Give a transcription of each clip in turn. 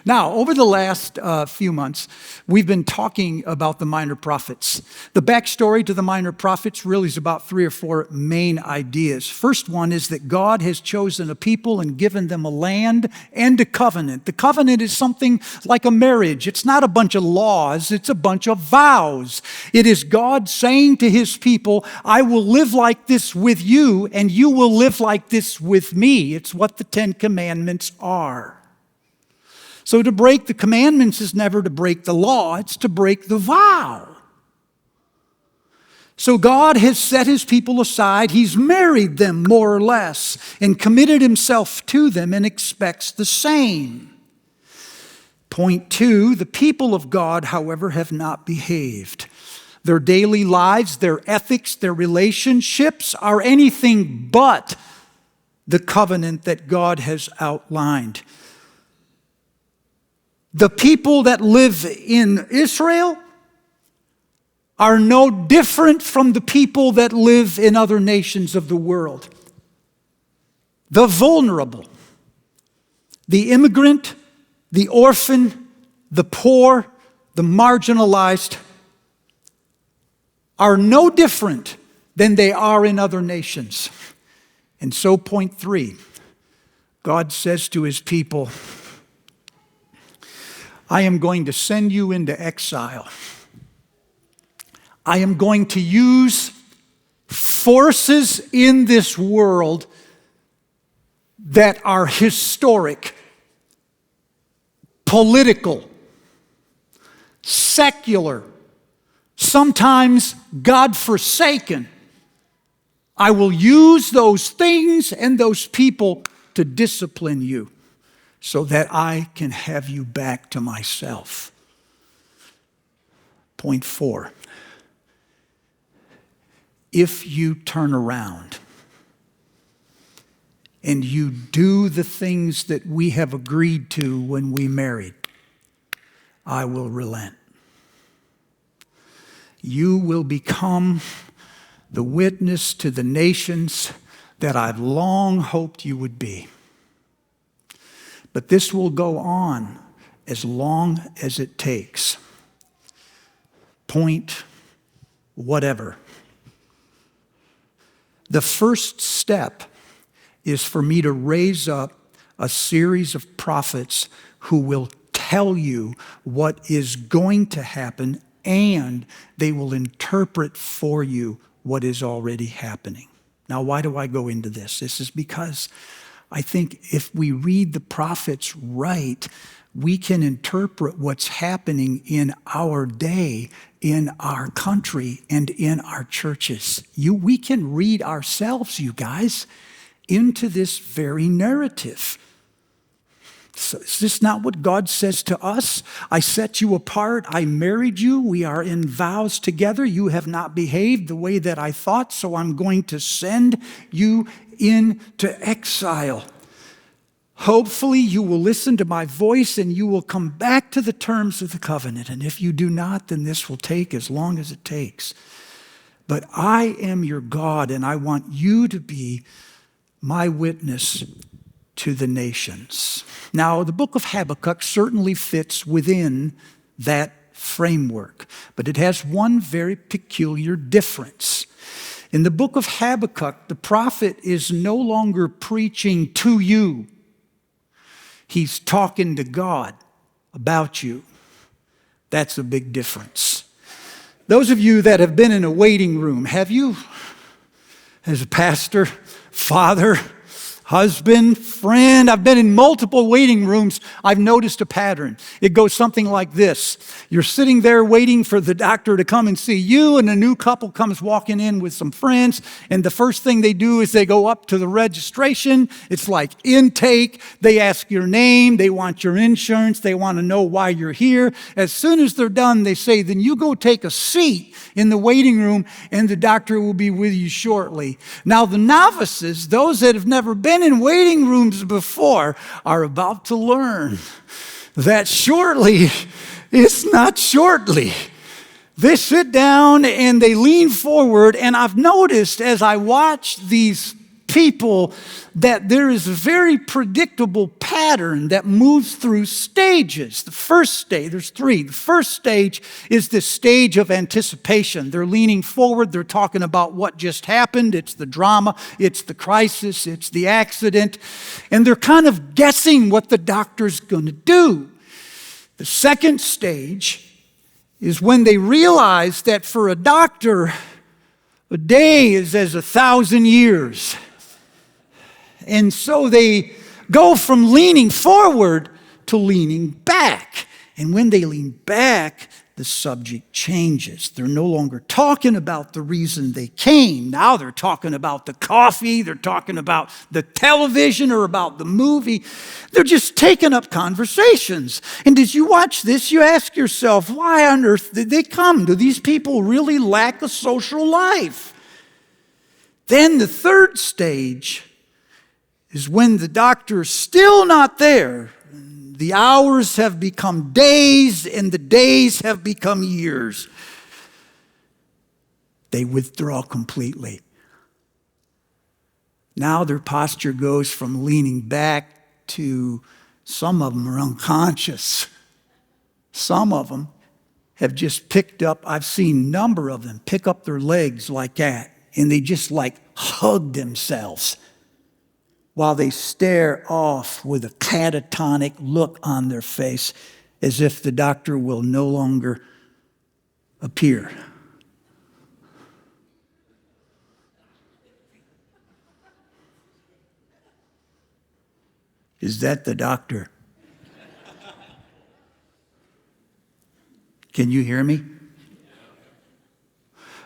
Now, over the last few months, we've been talking about the minor prophets. The backstory to the minor prophets really is about 3 or 4 main ideas. First one is that God has chosen a people and given them a land and a covenant. The covenant is something like a marriage. It's not a bunch of laws, it's a bunch of vows. It is God saying to his people, I will live like this with you, and you will live like this with me. It's what the 10 Commandments are. So to break the commandments is never to break the law, it's to break the vow. So God has set his people aside, he's married them more or less, and committed himself to them and expects the same. Point 2, the people of God, however, have not behaved. Their daily lives, their ethics, their relationships are anything but the covenant that God has outlined. The people that live in Israel are no different from the people that live in other nations of the world. The vulnerable, the immigrant, the orphan, the poor, the marginalized are no different than they are in other nations. And so, point 3, God says to his people, I am going to send you into exile. I am going to use forces in this world that are historic, political, secular, sometimes God-forsaken. I will use those things and those people to discipline you, so that I can have you back to myself. Point 4. If you turn around and you do the things that we have agreed to when we married, I will relent. You will become the witness to the nations that I've long hoped you would be. But this will go on as long as it takes. Point whatever. The first step is for me to raise up a series of prophets who will tell you what is going to happen, and they will interpret for you what is already happening. Now, why do I go into this? This is because I think if we read the prophets right, we can interpret what's happening in our day, in our country, and in our churches. We can read ourselves, you guys, into this very narrative. So is this not what God says to us? I set you apart. I married you. We are in vows together. You have not behaved the way that I thought, so I'm going to send you into exile. Hopefully you will listen to my voice and you will come back to the terms of the covenant. And if you do not, then this will take as long as it takes. But I am your God, and I want you to be my witness to the nations. Now, the book of Habakkuk certainly fits within that framework, but it has one very peculiar difference. In the book of Habakkuk, the prophet is no longer preaching to you. He's talking to God about you. That's a big difference. Those of you that have been in a waiting room, have you? As a pastor, father, husband, friend, I've been in multiple waiting rooms. I've noticed a pattern. It goes something like this. You're sitting there waiting for the doctor to come and see you, and a new couple comes walking in with some friends, and the first thing they do is they go up to the registration. It's like intake. They ask your name. They want your insurance. They want to know why you're here. As soon as they're done, they say, then you go take a seat in the waiting room, and the doctor will be with you shortly. Now, the novices, those that have never been in waiting rooms before, are about to learn that shortly is not shortly. They sit down and they lean forward, and I've noticed as I watch these people that there is a very predictable pattern that moves through stages. The first stage, there's three. The first stage is the stage of anticipation. They're leaning forward. They're talking about what just happened. It's the drama. It's the crisis. It's the accident. And they're kind of guessing what the doctor's going to do. The second stage is when they realize that for a doctor, a day is as 1,000 years. And so they go from leaning forward to leaning back. And when they lean back, the subject changes. They're no longer talking about the reason they came. Now they're talking about the coffee, they're talking about the television or about the movie. They're just taking up conversations. And as you watch this, you ask yourself, why on earth did they come? Do these people really lack a social life? Then the third stage is when the doctor is still not there. The hours have become days, and the days have become years. They withdraw completely. Now their posture goes from leaning back to some of them are unconscious. Some of them have just picked up, I've seen a number of them pick up their legs like that, and they just like hug themselves while they stare off with a catatonic look on their face as if the doctor will no longer appear. Is that the doctor? Can you hear me?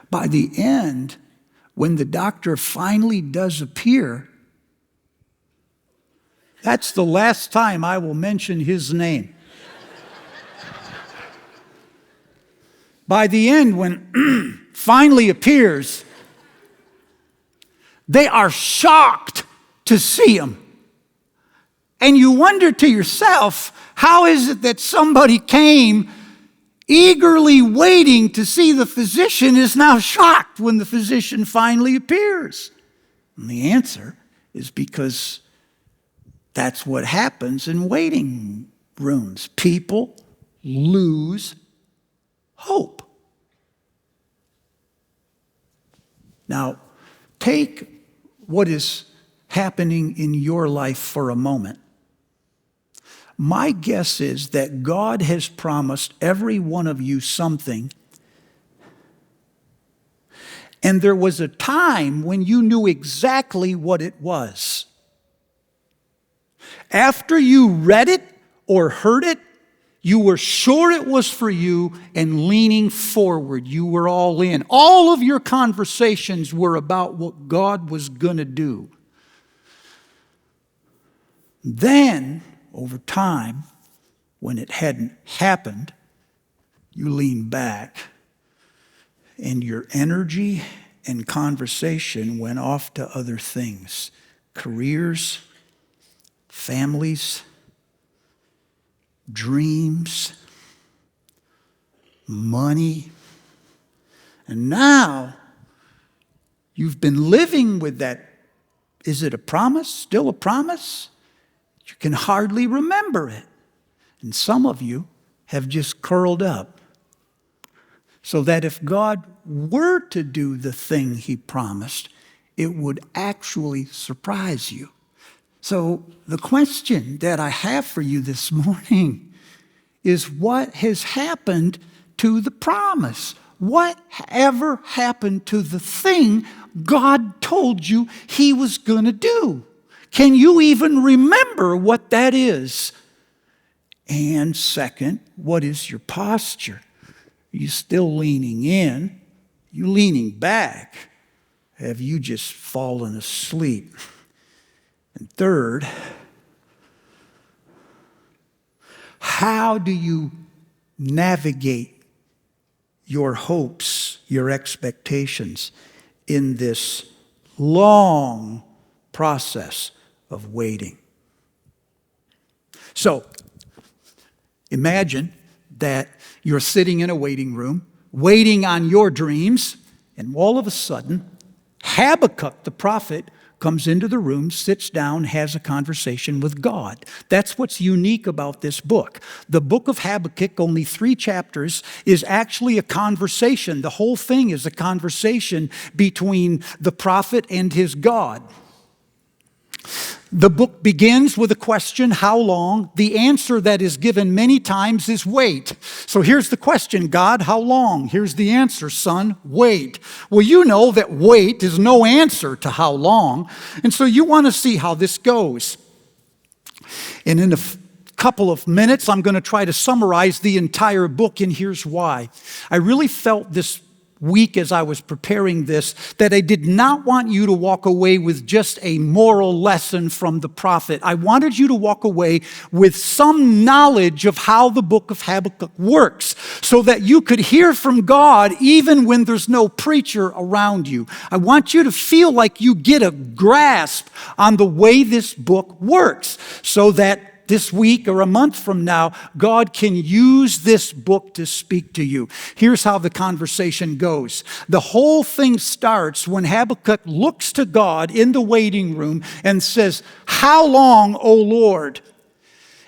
By the end, when the doctor finally does appear, that's the last time I will mention his name. By the end, when finally appears, they are shocked to see him. And you wonder to yourself, how is it that somebody came eagerly waiting to see the physician is now shocked when the physician finally appears? And the answer is because that's what happens in waiting rooms. People lose hope. Now, take what is happening in your life for a moment. My guess is that God has promised every one of you something, and there was a time when you knew exactly what it was. After you read it or heard it, you were sure it was for you, and leaning forward, you were all in. All of your conversations were about what God was going to do. Then, over time, when it hadn't happened, you lean back, and your energy and conversation went off to other things. Careers, families, dreams, money. And now, you've been living with that. Is it a promise? Still a promise? You can hardly remember it. And some of you have just curled up so that if God were to do the thing he promised, it would actually surprise you. So the question that I have for you this morning is, what has happened to the promise? Whatever happened to the thing God told you he was going to do? Can you even remember what that is? And second, what is your posture? Are you still leaning in? Are you leaning back? Have you just fallen asleep? And third, how do you navigate your hopes, your expectations in this long process of waiting? So, imagine that you're sitting in a waiting room, waiting on your dreams, and all of a sudden, Habakkuk the prophet comes into the room, sits down, has a conversation with God. That's what's unique about this book. The book of Habakkuk, only 3 chapters, is actually a conversation. The whole thing is a conversation between the prophet and his God. The book begins with a question, how long? The answer that is given many times is wait. So here's the question, God, how long? Here's the answer, son, wait. Well, you know that wait is no answer to how long, and so you want to see how this goes. And in a couple of minutes, I'm going to try to summarize the entire book, and here's why. I really felt this week as I was preparing this, that I did not want you to walk away with just a moral lesson from the prophet. I wanted you to walk away with some knowledge of how the book of Habakkuk works, so that you could hear from God even when there's no preacher around you. I want you to feel like you get a grasp on the way this book works, so that this week or a month from now, God can use this book to speak to you. Here's how the conversation goes. The whole thing starts when Habakkuk looks to God in the waiting room and says, "How long, O Lord?"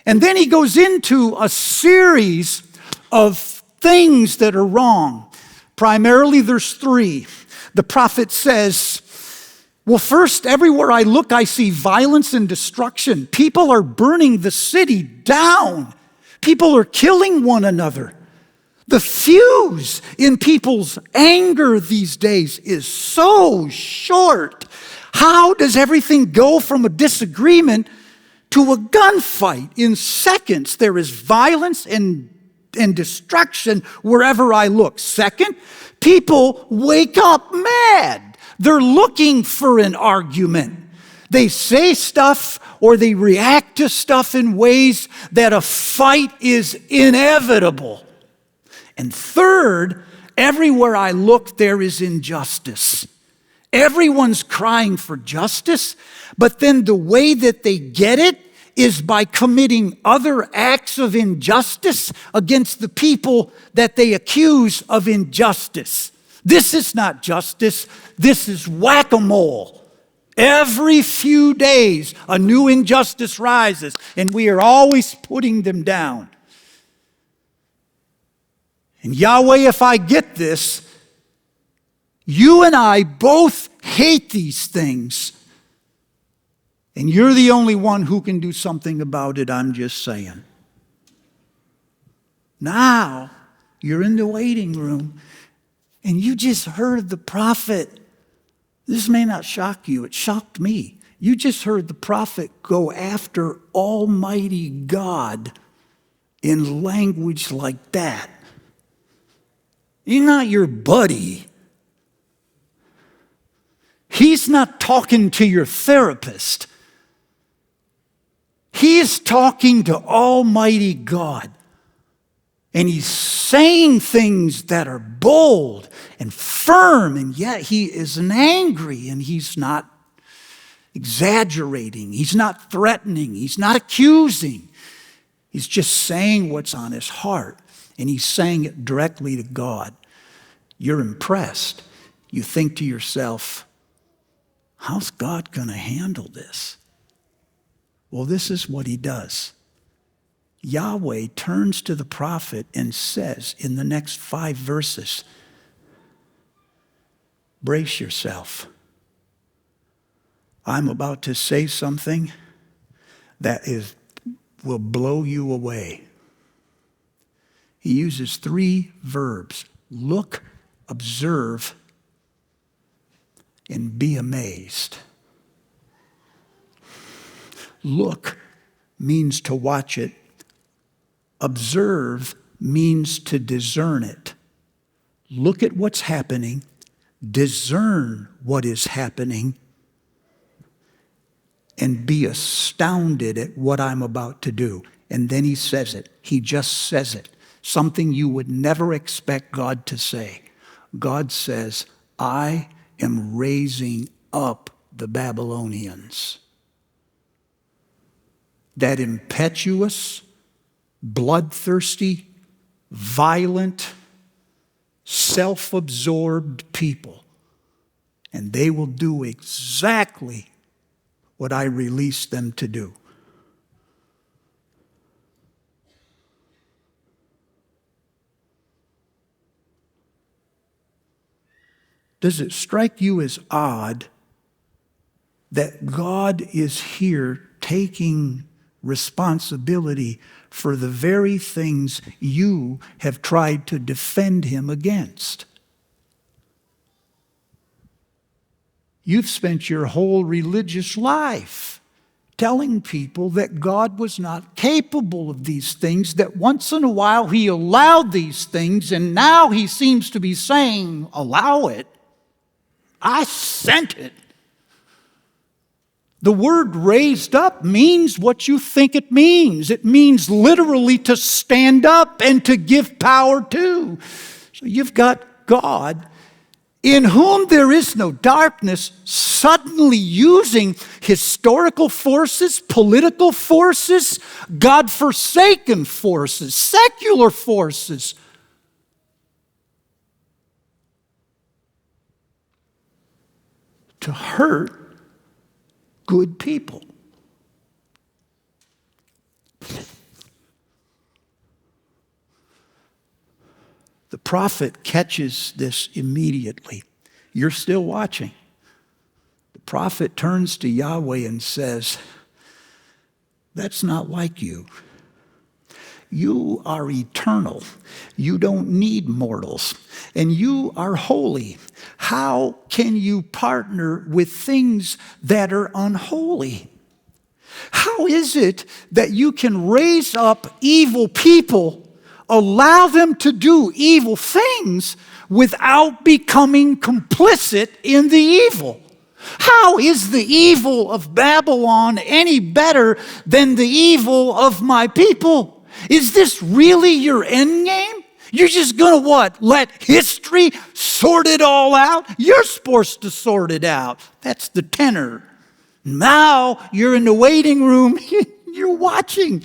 And then he goes into a series of things that are wrong. Primarily, there's 3. The prophet says, well, first, everywhere I look, I see violence and destruction. People are burning the city down. People are killing one another. The fuse in people's anger these days is so short. How does everything go from a disagreement to a gunfight? In seconds, there is violence and destruction wherever I look. Second, people wake up mad. They're looking for an argument. They say stuff or they react to stuff in ways that a fight is inevitable. And third, everywhere I look, there is injustice. Everyone's crying for justice, but then the way that they get it is by committing other acts of injustice against the people that they accuse of injustice. This is not justice. This is whack-a-mole. Every few days, a new injustice rises, and we are always putting them down. And Yahweh, if I get this, you and I both hate these things, and you're the only one who can do something about it, I'm just saying. Now, you're in the waiting room, and you just heard the prophet. This may not shock you. It shocked me. You just heard the prophet go after Almighty God in language like that. He's not your buddy. He's not talking to your therapist. He is talking to Almighty God. And he's saying things that are bold and firm, and yet he isn't angry, and he's not exaggerating. He's not threatening. He's not accusing. He's just saying what's on his heart, and he's saying it directly to God. You're impressed. You think to yourself, how's God going to handle this? Well, this is what he does. Yahweh turns to the prophet and says in the next 5 verses, brace yourself. I'm about to say something that will blow you away. He uses 3 verbs: look, observe, and be amazed. Look means to watch it. Observe means to discern it. Look at what's happening, discern what is happening, and be astounded at what I'm about to do. And then he says it. He just says it. Something you would never expect God to say. God says, I am raising up the Babylonians. That impetuous, bloodthirsty, violent, self-absorbed people. And they will do exactly what I release them to do. Does it strike you as odd that God is here taking responsibility for the very things you have tried to defend him against? You've spent your whole religious life telling people that God was not capable of these things, that once in a while he allowed these things, and now he seems to be saying, allow it. I sent it. The word raised up means what you think it means. It means literally to stand up and to give power to. So you've got God, in whom there is no darkness, suddenly using historical forces, political forces, God-forsaken forces, secular forces, to hurt good people. The prophet catches this immediately. You're still watching. The prophet turns to Yahweh and says, that's not like you. You are eternal. You don't need mortals. And you are holy. How can you partner with things that are unholy? How is it that you can raise up evil people, allow them to do evil things without becoming complicit in the evil? How is the evil of Babylon any better than the evil of my people? Is this really your end game? You're just going to what? Let history sort it all out? You're supposed to sort it out. That's the tenor. Now you're in the waiting room. You're watching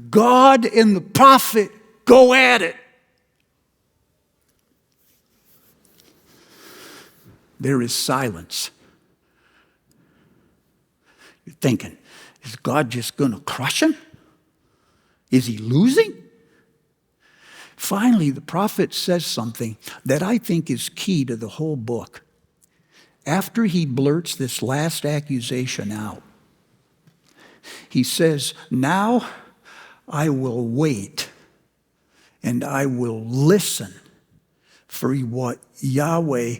God and the prophet go at it. There is silence. You're thinking, is God just going to crush him? Is he losing? Finally, the prophet says something that I think is key to the whole book. After he blurts this last accusation out, he says, now I will wait and I will listen for what Yahweh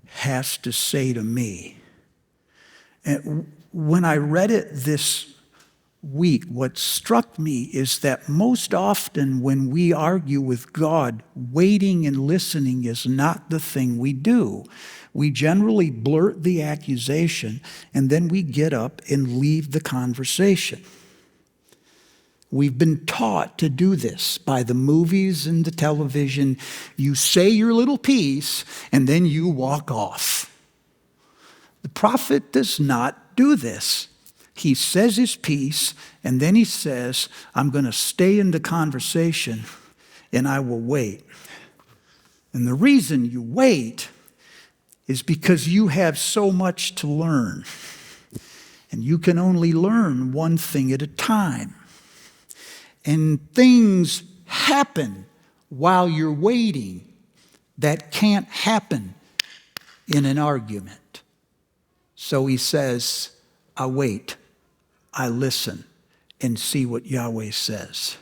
has to say to me. And when I read it this week, what struck me is that most often when we argue with God, waiting and listening is not the thing we do. We generally blurt the accusation and then we get up and leave the conversation. We've been taught to do this by the movies and the television. You say your little piece and then you walk off. The prophet does not do this. He says his piece, and then he says, I'm going to stay in the conversation, and I will wait. And the reason you wait is because you have so much to learn. And you can only learn one thing at a time. And things happen while you're waiting that can't happen in an argument. So he says, I wait. I listen and see what Yahweh says.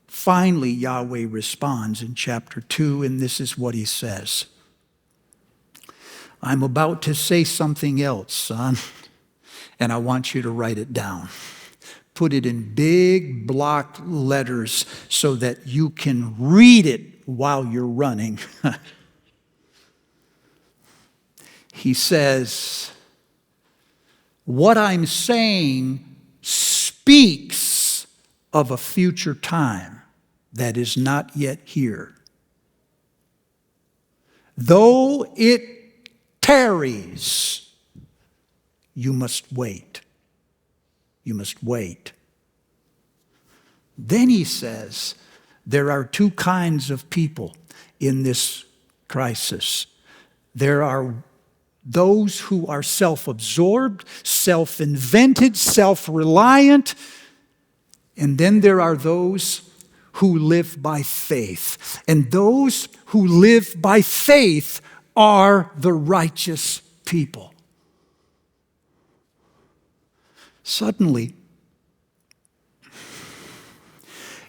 Finally, Yahweh responds in chapter 2, and this is what he says. I'm about to say something else, son, and I want you to write it down. Put it in big block letters so that you can read it while you're running. He says, what I'm saying speaks of a future time that is not yet here. Though it tarries, you must wait. You must wait. Then he says, there are two kinds of people in this crisis. There are those who are self-absorbed, self-invented, self-reliant. And then there are those who live by faith. And those who live by faith are the righteous people. Suddenly,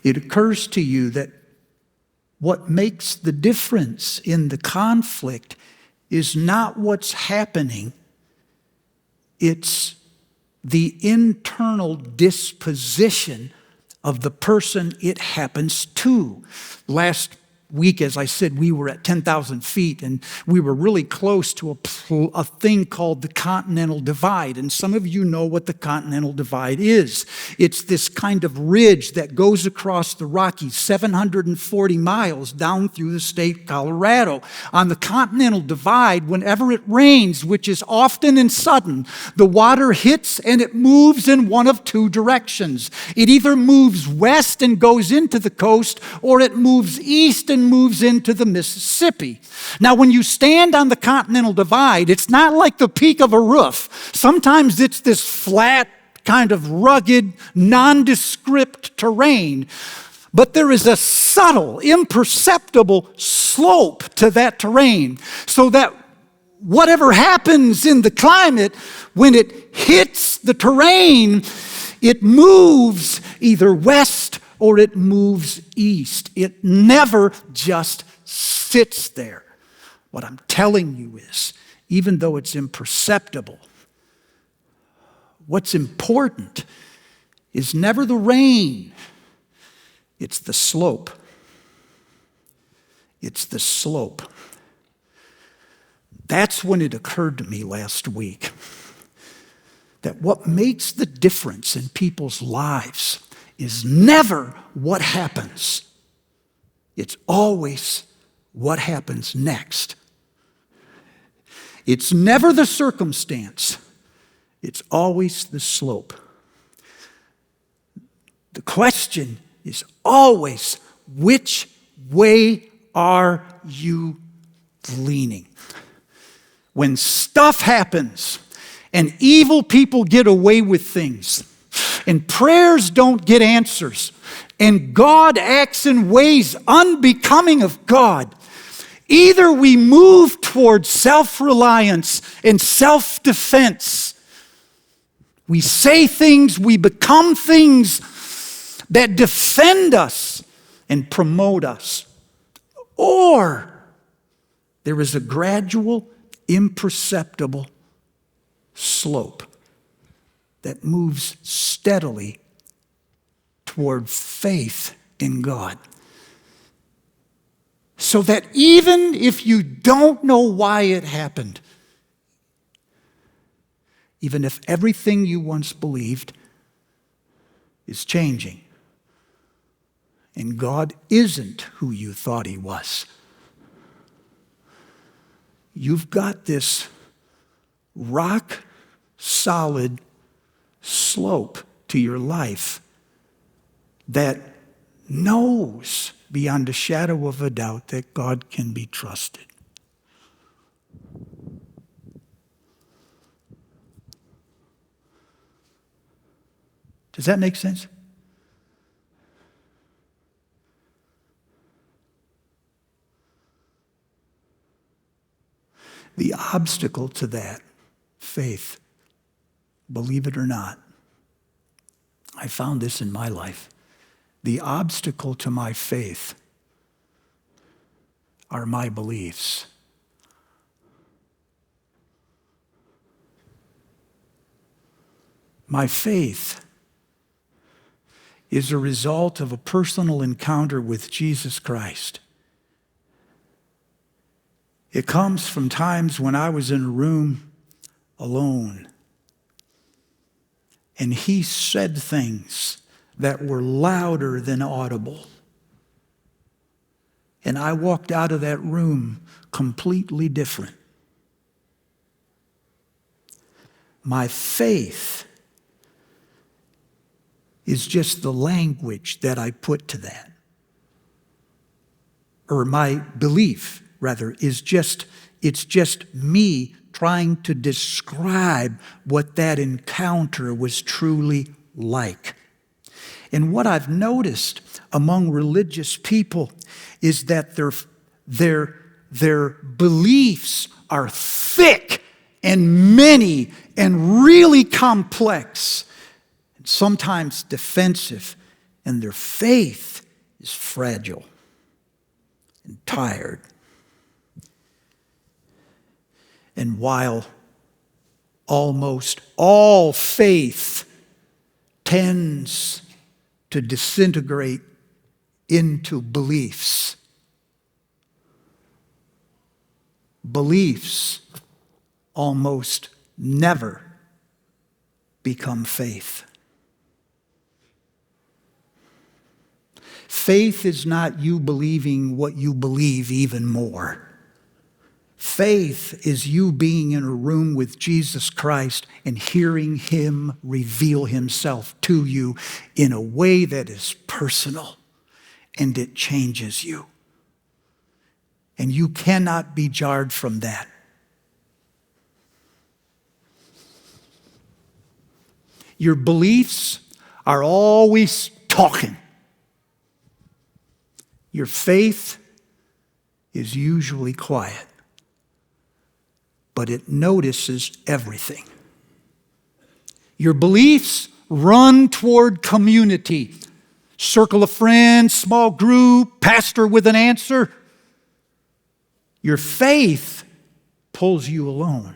it occurs to you that what makes the difference in the conflict is not what's happening. It's the internal disposition of the person it happens to. Last week, as I said, we were at 10,000 feet, and we were really close to a thing called the Continental Divide. And some of you know what the Continental Divide is. It's this kind of ridge that goes across the Rockies, 740 miles down through the state of Colorado. On the Continental Divide, whenever it rains, which is often and sudden, the water hits and it moves in one of two directions. It either moves west and goes into the coast, or it moves east and moves into the Mississippi. Now, when you stand on the Continental Divide, it's not like the peak of a roof. Sometimes it's this flat, kind of rugged, nondescript terrain. But there is a subtle, imperceptible slope to that terrain, so that whatever happens in the climate, when it hits the terrain, it moves either west or it moves east. It never just sits there. What I'm telling you is, even though it's imperceptible, what's important is never the rain. It's the slope. It's the slope. That's when it occurred to me last week that what makes the difference in people's lives is never what happens. It's always what happens next. It's never the circumstance. It's always the slope. The question is always, which way are you leaning? When stuff happens and evil people get away with things, and prayers don't get answers, and God acts in ways unbecoming of God, either we move towards self-reliance and self-defense. We say things, we become things that defend us and promote us. Or there is a gradual, imperceptible slope that moves steadily toward faith in God. So that even if you don't know why it happened, even if everything you once believed is changing, and God isn't who you thought he was, you've got this rock-solid slope to your life that knows beyond a shadow of a doubt that God can be trusted. Does that make sense? The obstacle to that faith, believe it or not, I found this in my life. The obstacle to my faith are my beliefs. My faith is a result of a personal encounter with Jesus Christ. It comes from times when I was in a room alone, and he said things that were louder than audible. And I walked out of that room completely different. My faith is just the language that I put to that. Or my belief, rather, it's just me trying to describe what that encounter was truly like. And what I've noticed among religious people is that their beliefs are thick and many and really complex, and sometimes defensive, and their faith is fragile and tired. And while almost all faith tends to disintegrate into beliefs, beliefs almost never become faith. Faith is not you believing what you believe even more. Faith is you being in a room with Jesus Christ and hearing Him reveal Himself to you in a way that is personal, and it changes you. And you cannot be jarred from that. Your beliefs are always talking. Your faith is usually quiet, but it notices everything. Your beliefs run toward community, circle of friends, small group, pastor with an answer. Your faith pulls you alone.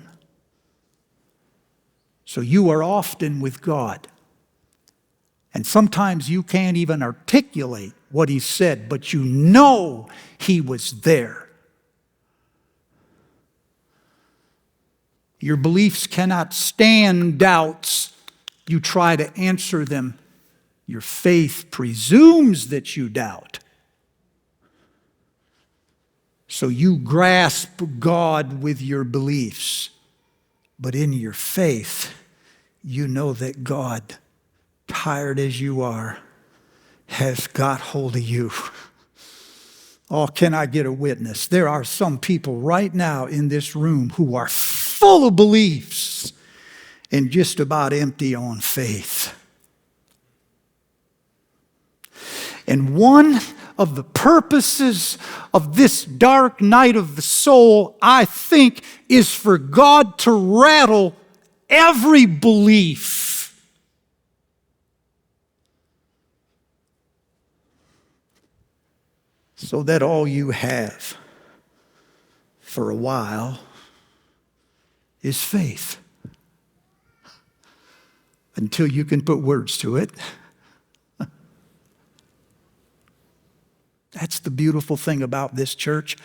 So you are often with God. And sometimes you can't even articulate what He said, but you know He was there. Your beliefs cannot stand doubts. You try to answer them. Your faith presumes that you doubt. So you grasp God with your beliefs. But in your faith, you know that God, tired as you are, has got hold of you. Oh, can I get a witness? There are some people right now in this room who are full of beliefs and just about empty on faith. And one of the purposes of this dark night of the soul, I think, is for God to rattle every belief. So that all you have for a while is faith. Until you can put words to it. That's the beautiful thing about this church.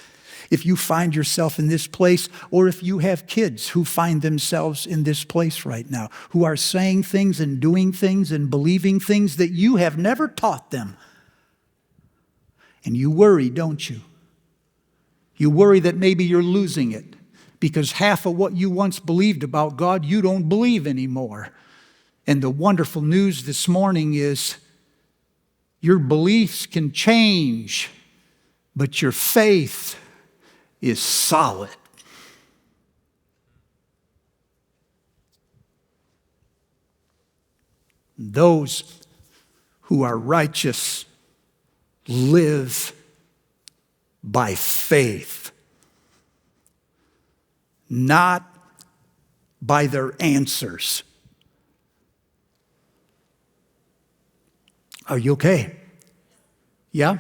If you find yourself in this place, or if you have kids who find themselves in this place right now, who are saying things and doing things and believing things that you have never taught them. And you worry, don't you? You worry that maybe you're losing it because half of what you once believed about God, you don't believe anymore. And the wonderful news this morning is your beliefs can change, but your faith is solid. Those who are righteous live by faith, not by their answers. Are you okay? Yeah?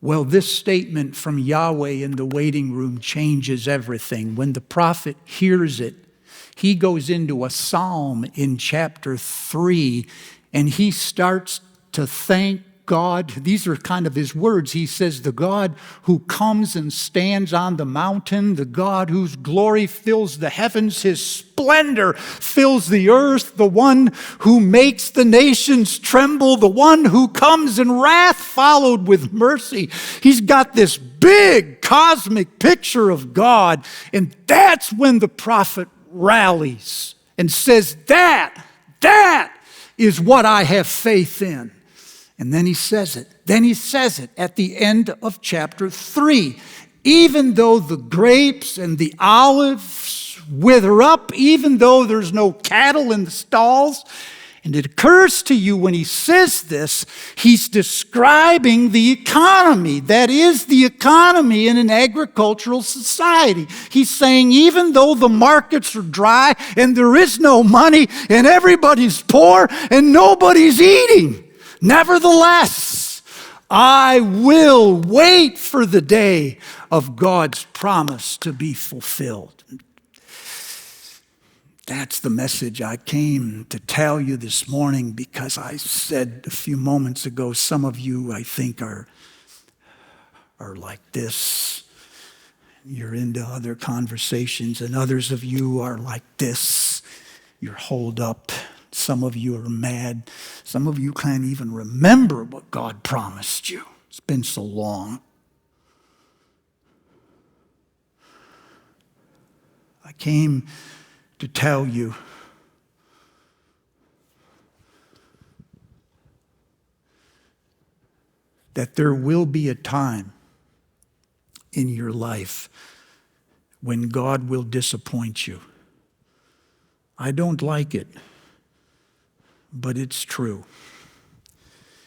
Well, this statement from Yahweh in the waiting room changes everything. When the prophet hears it, he goes into a psalm in chapter 3, and he starts to thank God. These are kind of his words. He says, the God who comes and stands on the mountain, the God whose glory fills the heavens, His splendor fills the earth, the one who makes the nations tremble, the one who comes in wrath followed with mercy. He's got this big cosmic picture of God, and that's when the prophet rallies and says, that is what I have faith in. And then he says it. Then he says it at the end of chapter 3. Even though the grapes and the olives wither up, even though there's no cattle in the stalls. And it occurs to you when he says this, he's describing the economy. That is the economy in an agricultural society. He's saying even though the markets are dry and there is no money and everybody's poor and nobody's eating, nevertheless, I will wait for the day of God's promise to be fulfilled. That's the message I came to tell you this morning, because I said a few moments ago, some of you, I think, are like this. You're into other conversations, and others of you are like this. You're holed up. Some of you are mad. Some of you can't even remember what God promised you. It's been so long. I came to tell you that there will be a time in your life when God will disappoint you. I don't like it, but it's true.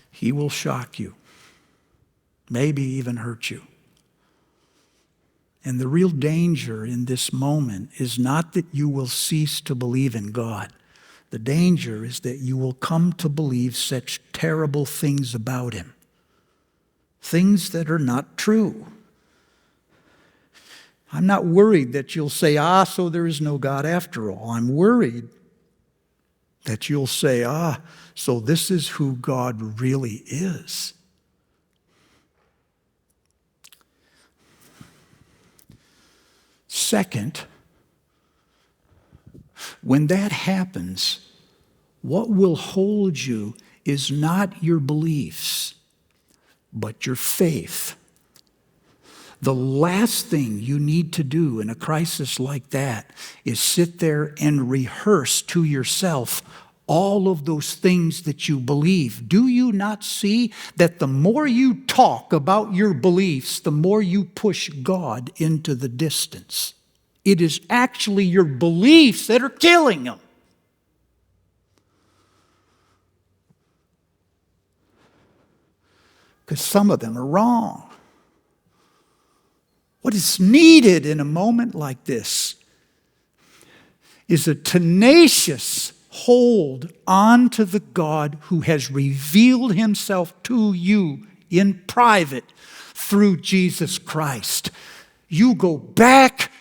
He will shock you, maybe even hurt you. And the real danger in this moment is not that you will cease to believe in God. The danger is that you will come to believe such terrible things about him, things that are not true. I'm not worried that you'll say, so there is no God after all. I'm worried that you'll say, so this is who God really is. Second, when that happens, what will hold you is not your beliefs, but your faith. The last thing you need to do in a crisis like that is sit there and rehearse to yourself all of those things that you believe. Do you not see that the more you talk about your beliefs, the more you push God into the distance? It is actually your beliefs that are killing him. Because some of them are wrong. What is needed in a moment like this is a tenacious hold on to the God who has revealed himself to you in private through Jesus Christ. You go back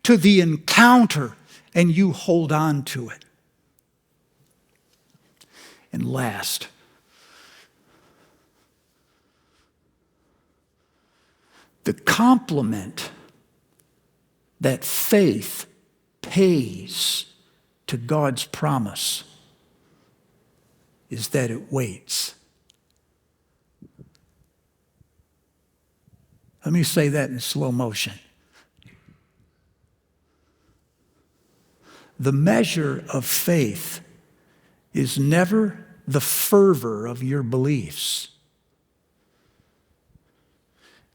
to the encounter and you hold on to it. And last, the compliment that faith pays to God's promise is that it waits. Let me say that in slow motion. The measure of faith is never the fervor of your beliefs.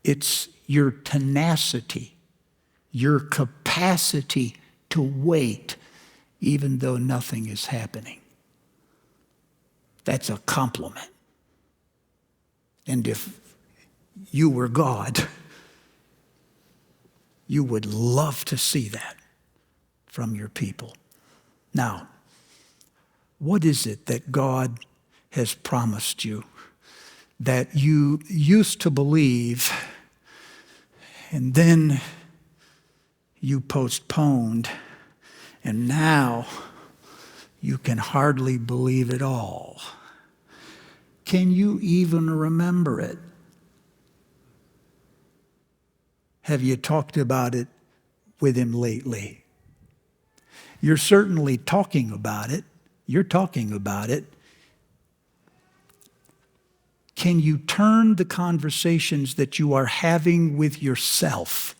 It's your tenacity, your capacity to wait even though nothing is happening. That's a compliment. And if you were God, you would love to see that from your people. Now, what is it that God has promised you that you used to believe and then you postponed, and now you can hardly believe it all? Can you even remember it? Have you talked about it with him lately? You're certainly talking about it. You're talking about it. Can you turn the conversations that you are having with yourself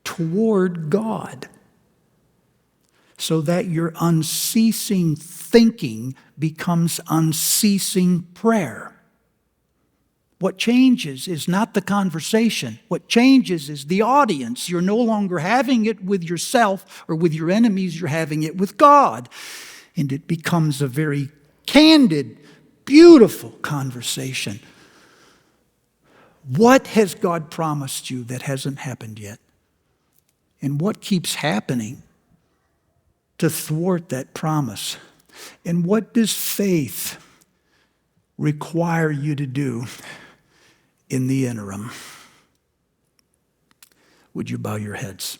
toward God so that your unceasing thinking becomes unceasing prayer? What changes is not the conversation. What changes is the audience. You're no longer having it with yourself or with your enemies. You're having it with God. And it becomes a very candid, beautiful conversation. What has God promised you that hasn't happened yet? And what keeps happening to thwart that promise? And what does faith require you to do in the interim? Would you bow your heads?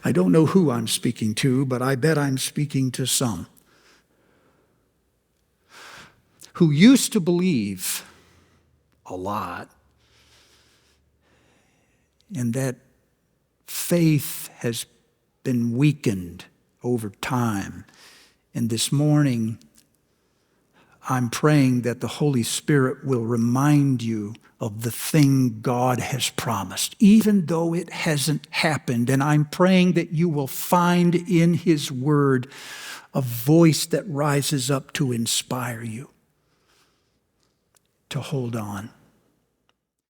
I don't know who I'm speaking to, but I bet I'm speaking to some who used to believe a lot, and that faith has been weakened over time. And this morning, I'm praying that the Holy Spirit will remind you of the thing God has promised, even though it hasn't happened. And I'm praying that you will find in His Word a voice that rises up to inspire you to hold on.